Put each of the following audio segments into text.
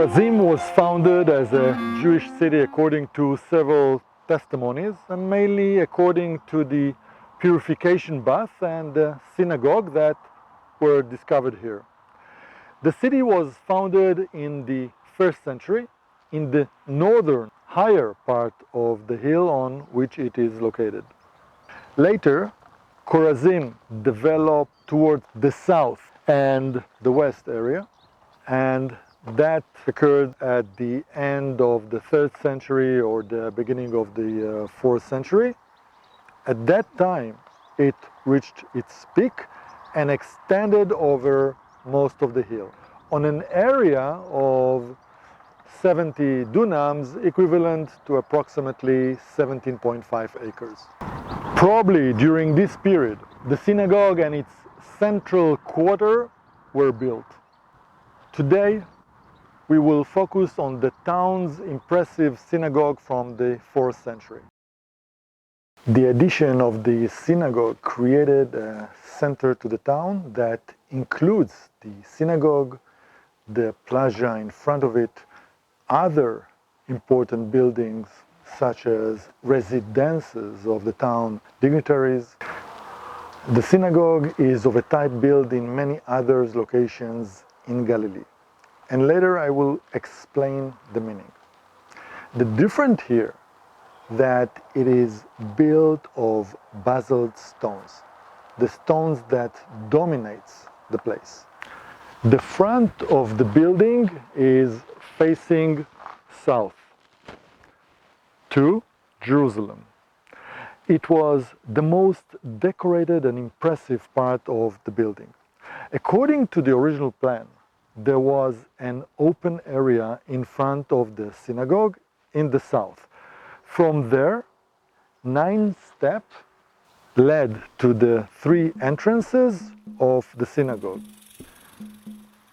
Chorazim was founded as a Jewish city according to several testimonies, and mainly according to the purification bath and the synagogue that were discovered here. The city was founded in the 1st century in the northern, higher part of the hill on which it is located. Later, Korazim developed towards the south and the west area, and that occurred at the end of the 3rd century or the beginning of the 4th century. At that time, it reached its peak and extended over most of the hill on an area of 70 dunams, equivalent to approximately 17.5 acres. Probably during this period, the synagogue and its central quarter were built. Today, we will focus on the town's impressive synagogue from the 4th century. The addition of the synagogue created a center to the town that includes the synagogue, the plaza in front of it, other important buildings such as residences of the town dignitaries. The synagogue is of a type built in many other locations in Galilee, and later I will explain the meaning. The difference here that it is built of basalt stones, the stones that dominates the place. The front of the building is facing south to Jerusalem. It was the most decorated and impressive part of the building. According to the original plan, there was an open area in front of the synagogue in the south. From there, 9 steps led to the 3 entrances of the synagogue.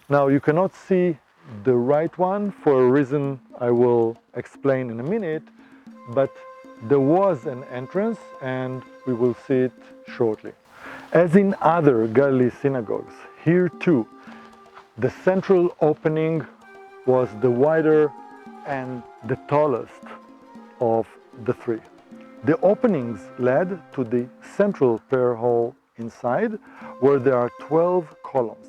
Now you cannot see the right one for a reason I will explain in a minute, but there was an entrance and we will see it shortly. As in other Galilee synagogues, here too, the central opening was the wider and the tallest of the 3. The openings led to the central prayer hall inside, where there are 12 columns.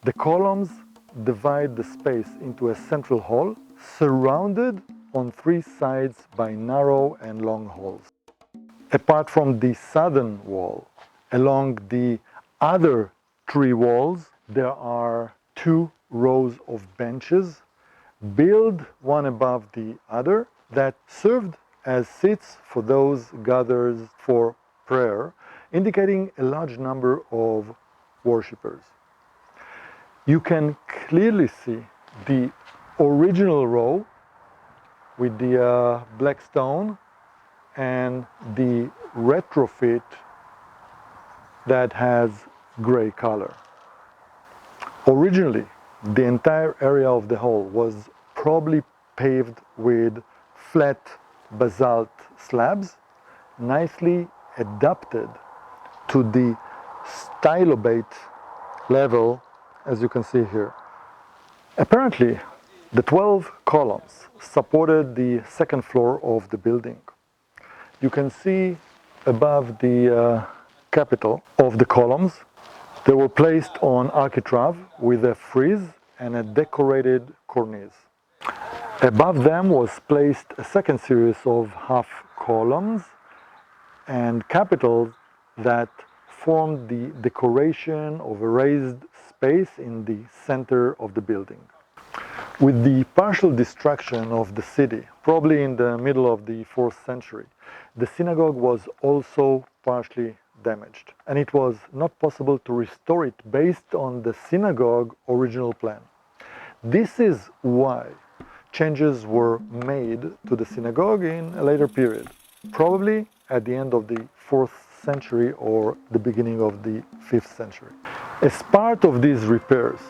The columns divide the space into a central hall, surrounded on 3 sides by narrow and long halls. Apart from the southern wall, along the other 3 walls, there are 2 rows of benches, built one above the other, that served as seats for those gathered for prayer, indicating a large number of worshippers. You can clearly see the original row with the black stone and the retrofit that has gray color. Originally, the entire area of the hall was probably paved with flat basalt slabs, nicely adapted to the stylobate level, as you can see here. Apparently, the 12 columns supported the 2nd floor of the building. You can see above the capital of the columns, they were placed on architrave with a frieze and a decorated cornice. Above them was placed a 2nd series of half columns and capitals that formed the decoration of a raised space in the center of the building. With the partial destruction of the city, probably in the middle of the 4th century, the synagogue was also partially damaged, and it was not possible to restore it based on the synagogue original plan. This is why changes were made to the synagogue in a later period, probably at the end of the 4th century or the beginning of the 5th century. As part of these repairs,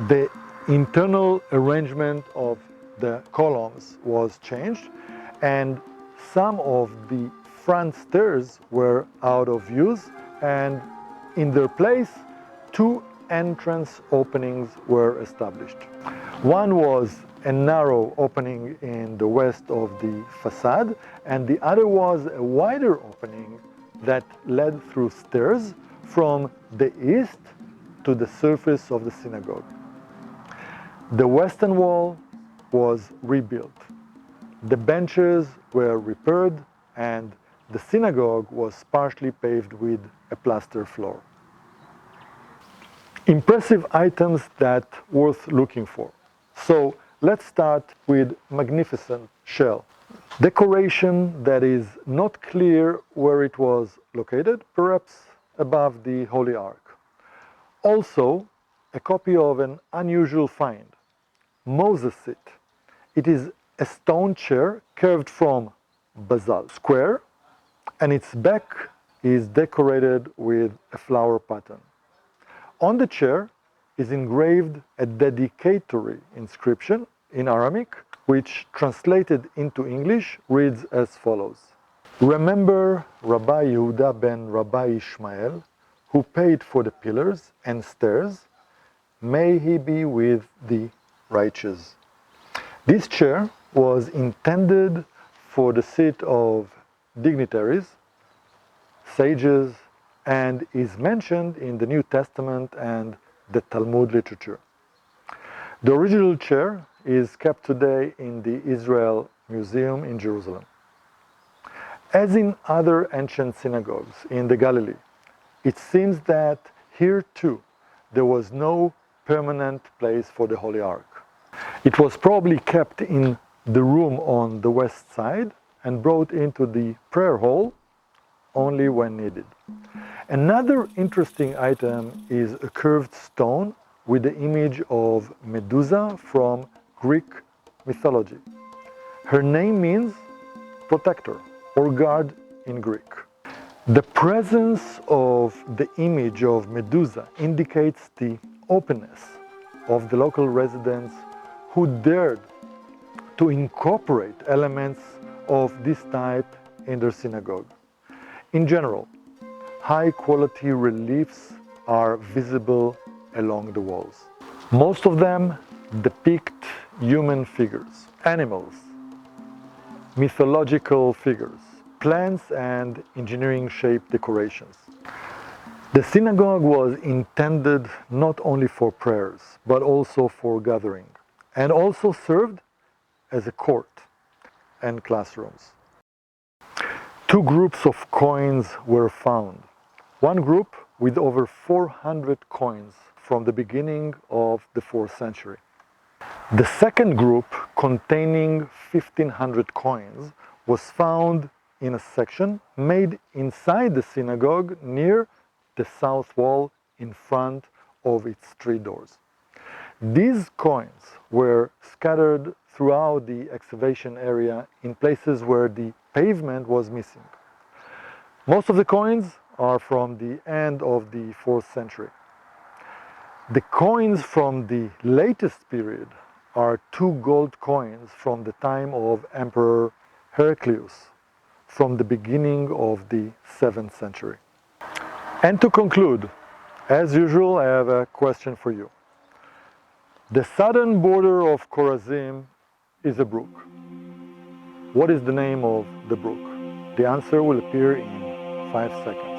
the internal arrangement of the columns was changed, and some of the front stairs were out of use, and in their place two entrance openings were established. One was a narrow opening in the west of the facade, and the other was a wider opening that led through stairs from the east to the surface of the synagogue. The western wall was rebuilt. The benches were repaired, and the synagogue was partially paved with a plaster floor. Impressive items that worth looking for. So let's start with magnificent shell. Decoration that is not clear where it was located, perhaps above the Holy Ark. Also, a copy of an unusual find, Moses seat. It is a stone chair carved from basalt, square, and its back is decorated with a flower pattern. On the chair is engraved a dedicatory inscription in Aramaic, which translated into English reads as follows: Remember Rabbi Yehuda ben Rabbi Ishmael, who paid for the pillars and stairs. May he be with the righteous. This chair was intended for the seat of dignitaries, sages, and is mentioned in the New Testament and the Talmud literature. The original chair is kept today in the Israel Museum in Jerusalem. As in other ancient synagogues in the Galilee, it seems that here too there was no permanent place for the Holy Ark. It was probably kept in the room on the west side and brought into the prayer hall only when needed. Another interesting item is a curved stone with the image of Medusa from Greek mythology. Her name means protector or guard in Greek. The presence of the image of Medusa indicates the openness of the local residents who dared to incorporate elements of this type in their synagogue. In general, high-quality reliefs are visible along the walls. Most of them depict human figures, animals, mythological figures, plants, and engineering-shaped decorations. The synagogue was intended not only for prayers, but also for gathering, and also served as a court and classrooms. Two groups of coins were found. One group with over 400 coins from the beginning of the 4th century. The second group, containing 1,500 coins, was found in a section made inside the synagogue near the south wall in front of its 3 doors. These coins were scattered throughout the excavation area in places where the pavement was missing. Most of the coins are from the end of the 4th century. The coins from the latest period are 2 gold coins from the time of Emperor Heraclius, from the beginning of the 7th century. And to conclude, as usual, I have a question for you. The southern border of Korazim is a brook. What is the name of the brook? The answer will appear in 5 seconds.